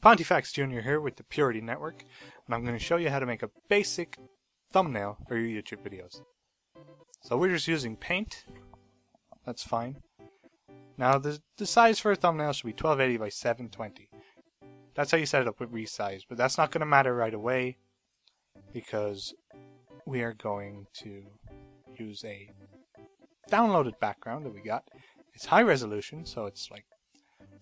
Pontifex Jr. here with the Purity Network, and I'm going to show you how to make a basic thumbnail for your YouTube videos. So we're just using Paint. That's fine. Now the size for a thumbnail should be 1280 by 720. That's how you set it up with resize, but that's not going to matter right away because we are going to use a downloaded background that we got. It's high resolution, so it's like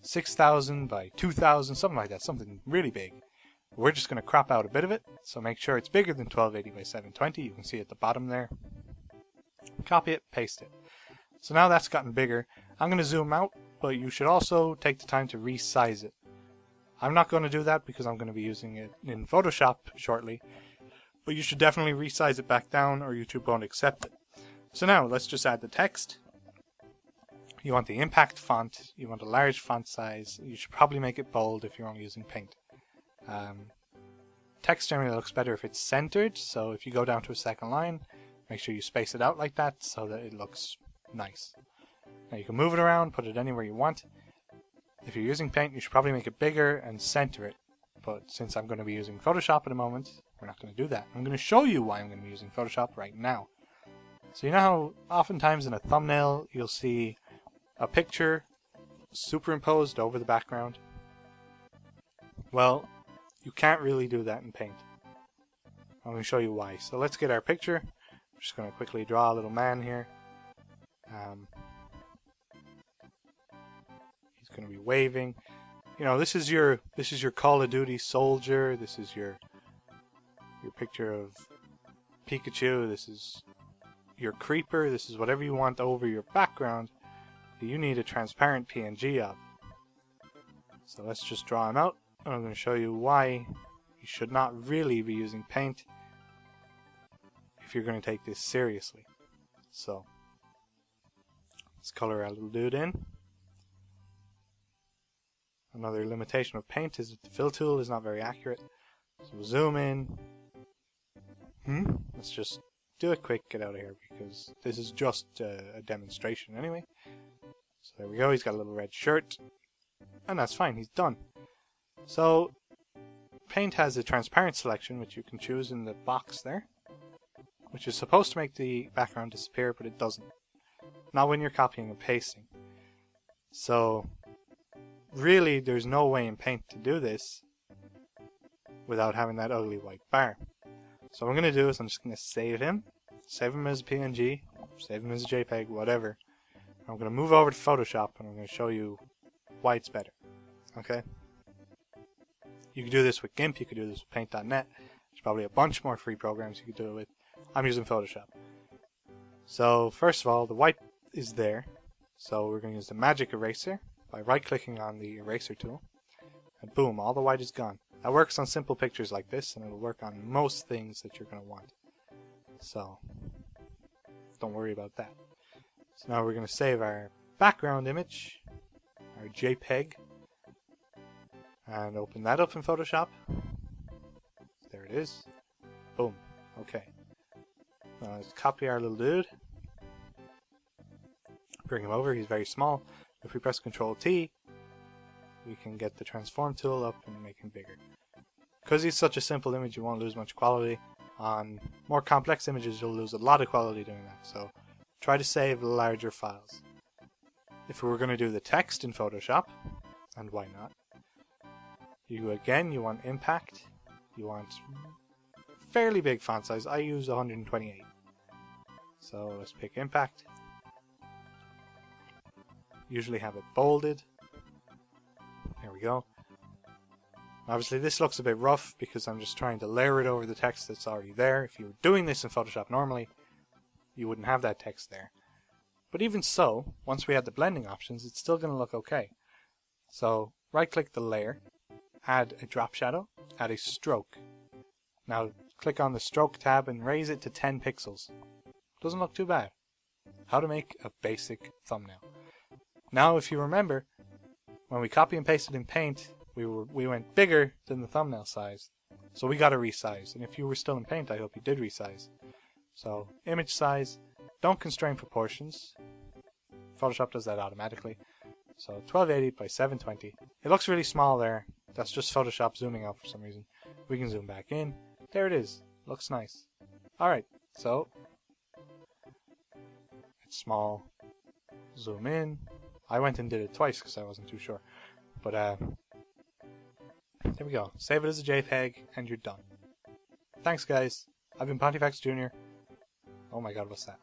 6,000 by 2,000, something like that, something really big. We're just going to crop out a bit of it, so make sure it's bigger than 1280 by 720. You can see at the bottom there. Copy it, paste it. So now that's gotten bigger. I'm going to zoom out, but you should also take the time to resize it. I'm not going to do that because I'm going to be using it in Photoshop shortly, but you should definitely resize it back down or YouTube won't accept it. So now let's just add the text. You want the impact font, you want a large font size, you should probably make it bold if you're only using Paint. Text generally looks better if it's centered, so if you go down to a second line, make sure you space it out like that so that it looks nice. Now you can move it around, put it anywhere you want. If you're using Paint, you should probably make it bigger and center it, but since I'm going to be using Photoshop at the moment, we're not going to do that. I'm going to show you why I'm going to be using Photoshop right now. So you know how oftentimes in a thumbnail you'll see a picture superimposed over the background? Well, you can't really do that in Paint. I'm going to show you why. So let's get our picture. I'm just going to quickly draw a little man here. He's going to be waving. You know, this is your Call of Duty soldier. This is your picture of Pikachu. This is your creeper. This is whatever you want over your background. You need a transparent PNG of. So let's just draw him out. And I'm going to show you why you should not really be using Paint if you're going to take this seriously. So let's color our little dude in. Another limitation of Paint is that the fill tool is not very accurate. So we'll zoom in. Let's just do it quick, get out of here, because this is just a demonstration anyway. So there we go, he's got a little red shirt, and that's fine, he's done. So Paint has a transparent selection which you can choose in the box there, which is supposed to make the background disappear, but it doesn't. Not when you're copying and pasting. So really there's no way in Paint to do this without having that ugly white bar. So what I'm going to do is I'm just going to save him as a PNG, save him as a JPEG, whatever. I'm going to move over to Photoshop and I'm going to show you why it's better. Okay? You can do this with GIMP, you could do this with Paint.net. There's probably a bunch more free programs you could do it with. I'm using Photoshop. So first of all, the white is there. So we're going to use the magic eraser by right-clicking on the eraser tool. And boom, all the white is gone. That works on simple pictures like this, and it'll work on most things that you're going to want. So don't worry about that. So now we're going to save our background image, our JPEG, and open that up in Photoshop. There it is. Boom. Okay. Now let's copy our little dude. Bring him over. He's very small. If we press Ctrl T, we can get the transform tool up and make him bigger. Because he's such a simple image, you won't lose much quality. On more complex images, you'll lose a lot of quality doing that. So try to save larger files. If we were going to do the text in Photoshop, and why not? You want impact. You want fairly big font size. I use 128. So let's pick impact. Usually have it bolded. There we go. Obviously this looks a bit rough because I'm just trying to layer it over the text that's already there. If you were doing this in Photoshop normally, you wouldn't have that text there. But even so, once we add the blending options, it's still going to look okay. So right click the layer, add a drop shadow, add a stroke. Now click on the stroke tab and raise it to 10 pixels. Doesn't look too bad. How to make a basic thumbnail. Now if you remember, when we copy and pasted in Paint, we went bigger than the thumbnail size. So we got to resize. And if you were still in Paint, I hope you did resize. So image size, don't constrain proportions. Photoshop does that automatically. So 1280 by 720. It looks really small there. That's just Photoshop zooming out for some reason. We can zoom back in. There it is. Looks nice. Alright, so it's small. Zoom in. I went and did it twice because I wasn't too sure. But there we go. Save it as a JPEG and you're done. Thanks guys. I've been Pontifex Jr. Oh my god, what's that?